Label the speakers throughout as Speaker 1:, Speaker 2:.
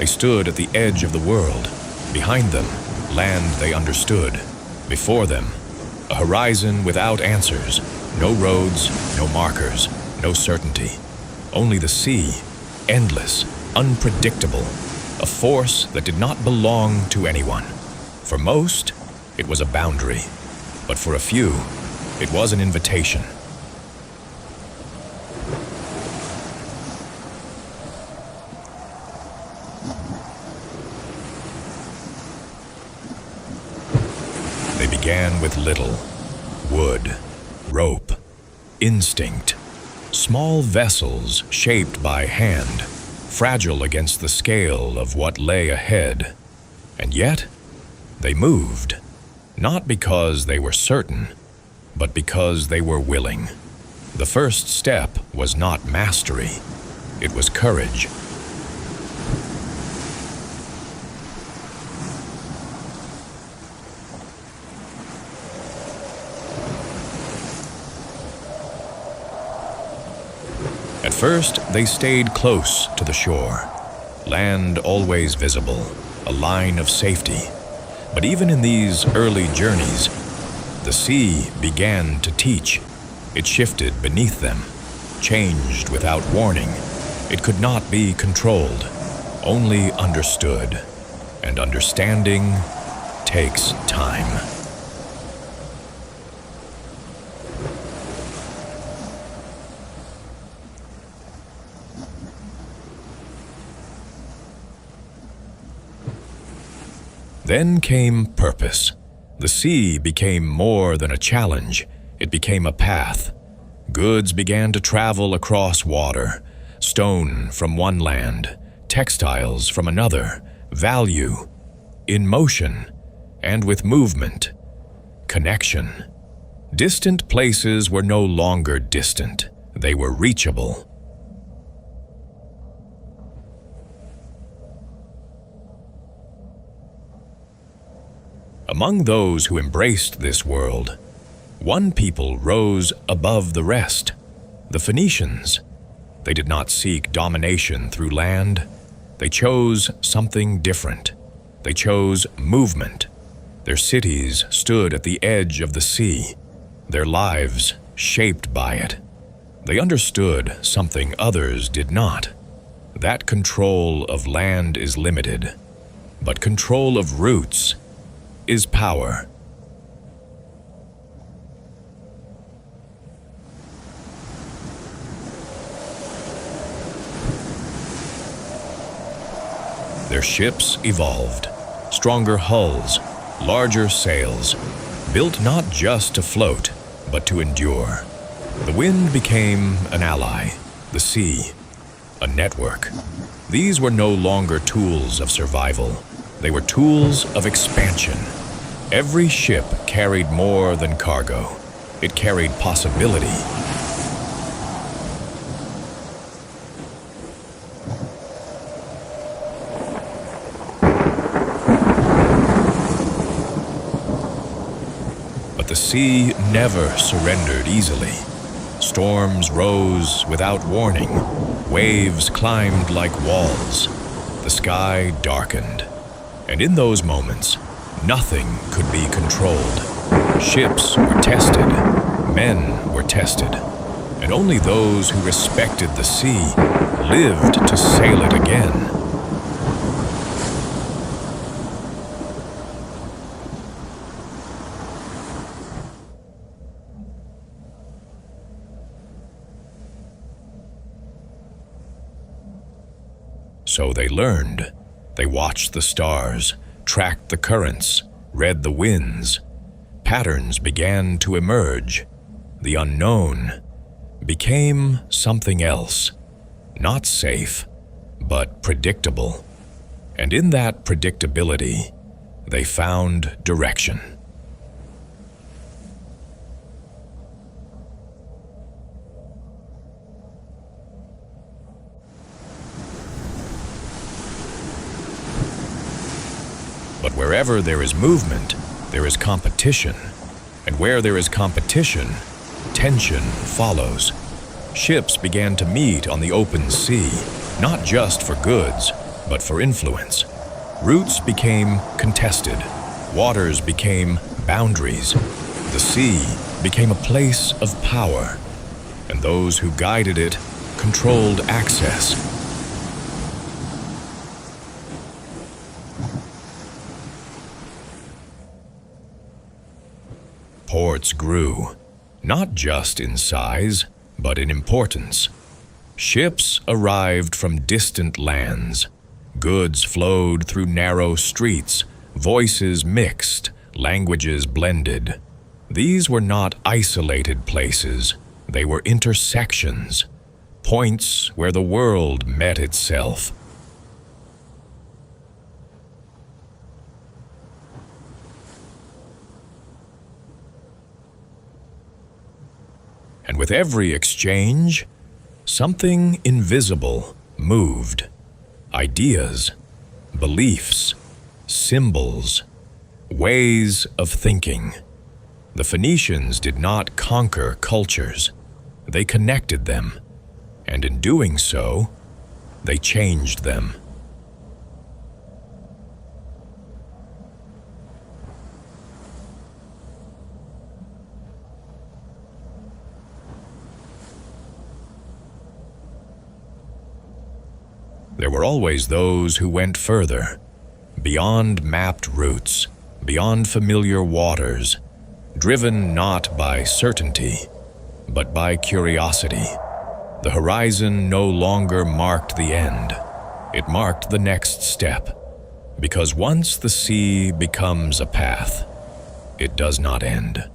Speaker 1: They stood at the edge of the world. Behind them, land they understood. Before them, a horizon without answers. No roads, no markers, no certainty. Only the sea, endless, unpredictable. A force that did not belong to anyone. For most, it was a boundary. But for a few, it was an invitation. They began with little: wood, rope, instinct, small vessels shaped by hand, fragile against the scale of what lay ahead. And yet, they moved, not because they were certain, but because they were willing. The first step was not mastery, it was courage. At first, they stayed close to the shore. Land always visible, a line of safety. But even in these early journeys, the sea began to teach. It shifted beneath them, changed without warning. It could not be controlled, only understood. And understanding takes time. Then came purpose. The sea became more than a challenge. It became a path. Goods began to travel across water. Stone from one land, textiles from another, value, in motion, and with movement, connection. Distant places were no longer distant. They were reachable. Among those who embraced this world, one people rose above the rest: the Phoenicians. They did not seek domination through land. They chose something different. They chose movement. Their cities stood at the edge of the sea, their lives shaped by it. They understood something others did not. That control of land is limited, but control of roots is power. Their ships evolved, stronger hulls, larger sails, built not just to float, but to endure. The wind became an ally, the sea, a network. These were no longer tools of survival. They were tools of expansion. Every ship carried more than cargo. It carried possibility. But the sea never surrendered easily. Storms rose without warning. Waves climbed like walls. The sky darkened. And in those moments, nothing could be controlled. Ships were tested, men were tested, and only those who respected the sea lived to sail it again. So they learned. They watched the stars, tracked the currents, read the winds. Patterns began to emerge. The unknown became something else. Not safe, but predictable. And in that predictability, they found direction. But wherever there is movement, there is competition. And where there is competition, tension follows. Ships began to meet on the open sea, not just for goods, but for influence. Routes became contested. Waters became boundaries. The sea became a place of power, and those who guided it controlled access. Ports grew, not just in size, but in importance. Ships arrived from distant lands. Goods flowed through narrow streets. Voices mixed, languages blended. These were not isolated places. They were intersections, points where the world met itself. And with every exchange, something invisible moved. Ideas, beliefs, symbols, ways of thinking. The Phoenicians did not conquer cultures. They connected them, and in doing so, they changed them. There were always those who went further, beyond mapped routes, beyond familiar waters, driven not by certainty, but by curiosity. The horizon no longer marked the end. It marked the next step, because once the sea becomes a path, it does not end.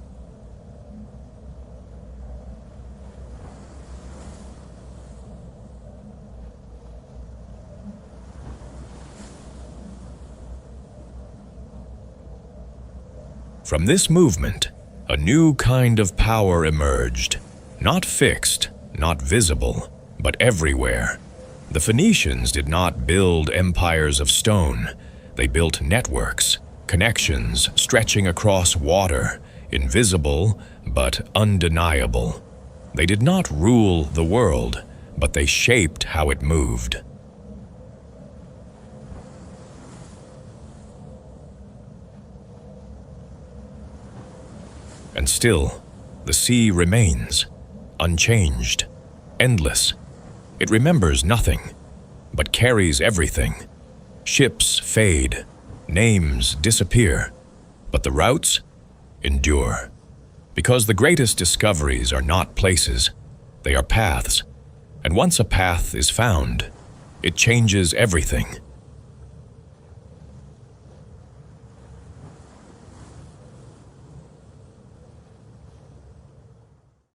Speaker 1: From this movement, a new kind of power emerged, not fixed, not visible, but everywhere. The Phoenicians did not build empires of stone. They built networks, connections stretching across water, invisible but undeniable. They did not rule the world, but they shaped how it moved. And still, the sea remains, unchanged, endless. It remembers nothing, but carries everything. Ships fade, names disappear, but the routes endure. Because the greatest discoveries are not places, they are paths. And once a path is found, it changes everything.